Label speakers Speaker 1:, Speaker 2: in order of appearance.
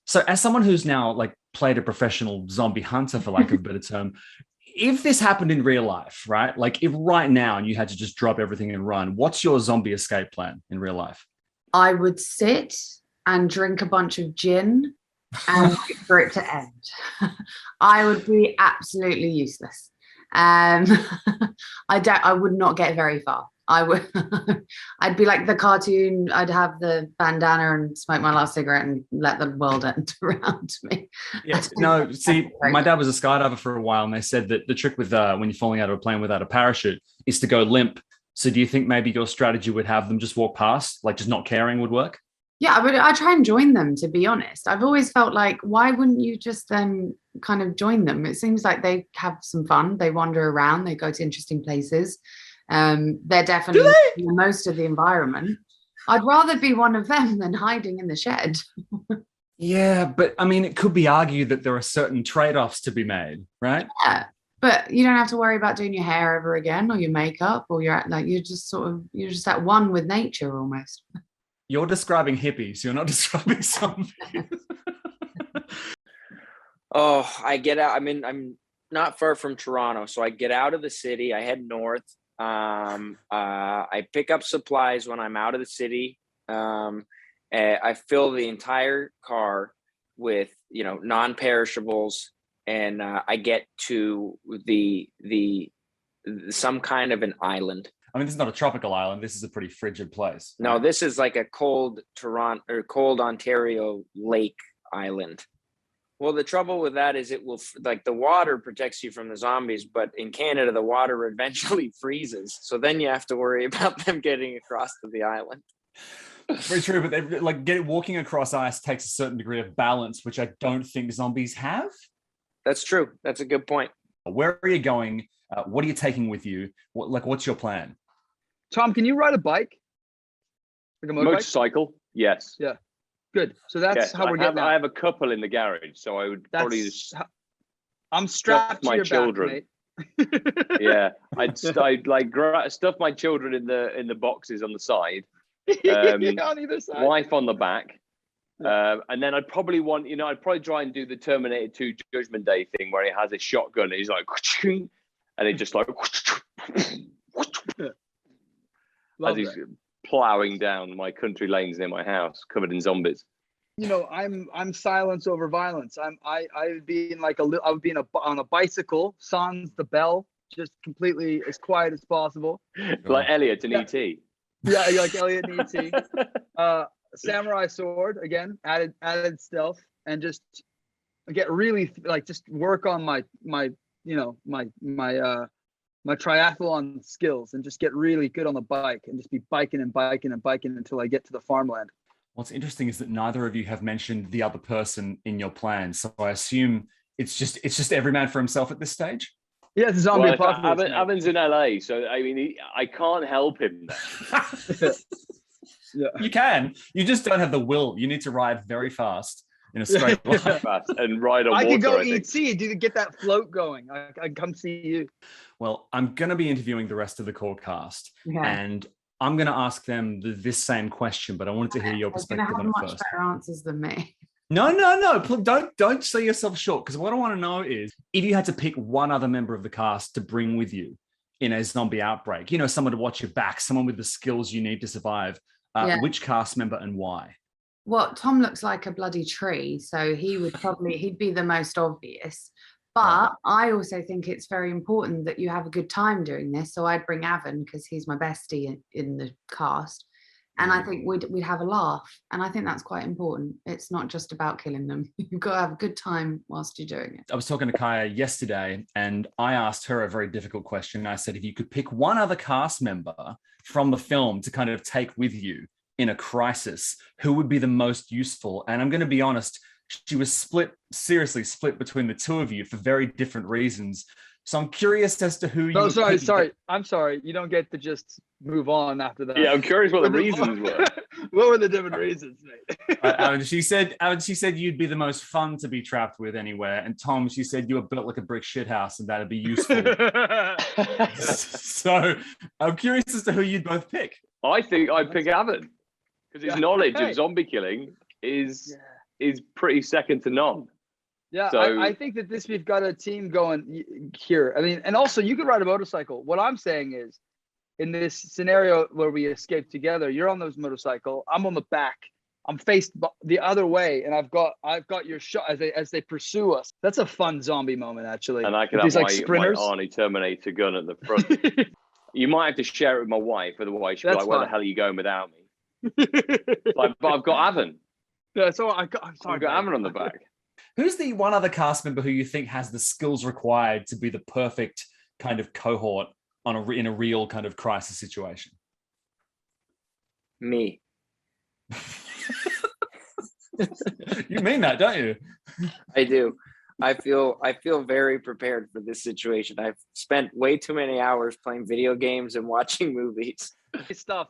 Speaker 1: So as someone who's now like played a professional zombie hunter, for lack of a better term, if this happened in real life, right? Like if right now and you had to just drop everything and run, what's your zombie escape plan in real life?
Speaker 2: I would sit and drink a bunch of gin and wait for it to end. I would be absolutely useless. Um, I would not get very far. I would, I'd be like the cartoon. I'd have the bandana and smoke my last cigarette and let the world end around me.
Speaker 1: Yeah, no, see, my dad was a skydiver for a while, and they said that the trick with when you're falling out of a plane without a parachute is to go limp. So do you think maybe your strategy would have them just walk past, like just not caring would work?
Speaker 2: Yeah, but I try and join them, to be honest. I've always felt like, why wouldn't you just then kind of join them? It seems like they have some fun. They wander around, they go to interesting places. They're
Speaker 1: Do
Speaker 2: definitely
Speaker 1: they?
Speaker 2: most of the environment. I'd rather be one of them than hiding in the shed.
Speaker 1: Yeah, but I mean, it could be argued that there are certain trade-offs to be made, right?
Speaker 2: Yeah, but you don't have to worry about doing your hair ever again or your makeup, or you're just you're just at one with nature almost.
Speaker 1: You're describing hippies. You're not describing zombies.
Speaker 3: Oh, I get out. I'm not far from Toronto, so I get out of the city. I head north. I pick up supplies when I'm out of the city. I fill the entire car with, non-perishables, and I get to the some kind of an island.
Speaker 1: I mean, this is not a tropical island. This is a pretty frigid place.
Speaker 3: No, this is like a cold Toronto or cold Ontario lake island. Well, the trouble with that is it will, like, the water protects you from the zombies, but in Canada, the water eventually freezes. So then you have to worry about them getting across to the island.
Speaker 1: Very true, but walking across ice takes a certain degree of balance, which I don't think zombies have.
Speaker 3: That's true. That's a good point.
Speaker 1: Where are you going? What are you taking with you? What's your plan?
Speaker 4: Tom, can you ride a bike? Like a motorbike?
Speaker 5: Motorcycle, yes.
Speaker 4: Yeah. Good. So that's how we're getting out.
Speaker 5: I have a couple in the garage, so I would probably just
Speaker 4: I'm strapped to
Speaker 5: my
Speaker 4: your
Speaker 5: children.
Speaker 4: back, mate.
Speaker 5: Yeah, I'd stuff my children in the boxes on the side,
Speaker 4: on either side.
Speaker 5: wife on the back, and then I'd probably I'd probably try and do the Terminator 2 Judgment Day thing where he has a shotgun and he's like, and it just like as he's plowing down my country lanes near my house, covered in zombies.
Speaker 4: I'm silence over violence. I would be in I would be on a bicycle, sans the bell, just completely as quiet as possible.
Speaker 5: Like Elliot and E.T.
Speaker 4: Yeah, like Elliot and E.T. Samurai sword again, added stealth, and just get really just work on my triathlon skills and just get really good on the bike and just be biking until I get to the farmland.
Speaker 1: What's interesting is that neither of you have mentioned the other person in your plan. So I assume it's just every man for himself at this stage.
Speaker 4: Yeah, it's a zombie apocalypse.
Speaker 5: Avan's in LA, so I mean, I can't help him there.
Speaker 1: Yeah. You can. You just don't have the will. You need to ride very fast in a straight line.
Speaker 5: Fast and ride on water.
Speaker 4: I could go ET, get that float going. I come see you.
Speaker 1: Well, I'm going to be interviewing the rest of the core cast, and I'm going to ask them this same question, but I wanted to hear your perspective on it first.
Speaker 2: Much better answers than me.
Speaker 1: No. Don't sell yourself short, because what I want to know is if you had to pick one other member of the cast to bring with you in a zombie outbreak, someone to watch your back, someone with the skills you need to survive, which cast member and why?
Speaker 2: Well, Tom looks like a bloody tree, so he'd be the most obvious. But I also think it's very important that you have a good time doing this. So I'd bring Avan because he's my bestie in the cast. And I think we'd have a laugh. And I think that's quite important. It's not just about killing them. You've got to have a good time whilst you're doing it.
Speaker 1: I was talking to Kaya yesterday, and I asked her a very difficult question. I said, if you could pick one other cast member from the film to kind of take with you in a crisis, who would be the most useful? And I'm going to be honest, she was seriously split between the two of you for very different reasons. So I'm curious as to who you...
Speaker 4: Oh, sorry. I'm sorry. You don't get to just move on after that.
Speaker 5: Yeah, I'm curious what the reasons were.
Speaker 4: What were the different reasons, mate?
Speaker 1: She said you'd be the most fun to be trapped with anywhere. And Tom, she said you were built like a brick shithouse and that'd be useful. So I'm curious as to who you'd both pick.
Speaker 5: I think I'd pick Avan because his knowledge of zombie killing is is pretty second to none.
Speaker 4: Yeah,
Speaker 5: So-
Speaker 4: I think that we've got a team going here. I mean, and also you could ride a motorcycle. What I'm saying is, in this scenario where we escape together, you're on those motorcycle, I'm on the back, I'm faced the other way, and I've got your shot as they pursue us. That's a fun zombie moment, actually.
Speaker 5: And I could
Speaker 4: With
Speaker 5: have
Speaker 4: these,
Speaker 5: my
Speaker 4: sprinters.
Speaker 5: Arnie Terminator gun at the front. You might have to share it with my wife, otherwise she'll be
Speaker 4: That's
Speaker 5: like, where the
Speaker 4: fine.
Speaker 5: hell are you going without me? Like, but I've got Avan.
Speaker 4: Yeah, so I'm sorry,
Speaker 5: I've got
Speaker 4: man.
Speaker 5: Avan on the back.
Speaker 1: Who's the one other cast member who you think has the skills required to be the perfect kind of cohort in a real kind of crisis situation?
Speaker 3: Me.
Speaker 1: You mean that, don't you?
Speaker 3: I do. I feel very prepared for this situation. I've spent way too many hours playing video games and watching movies.
Speaker 4: Stuff.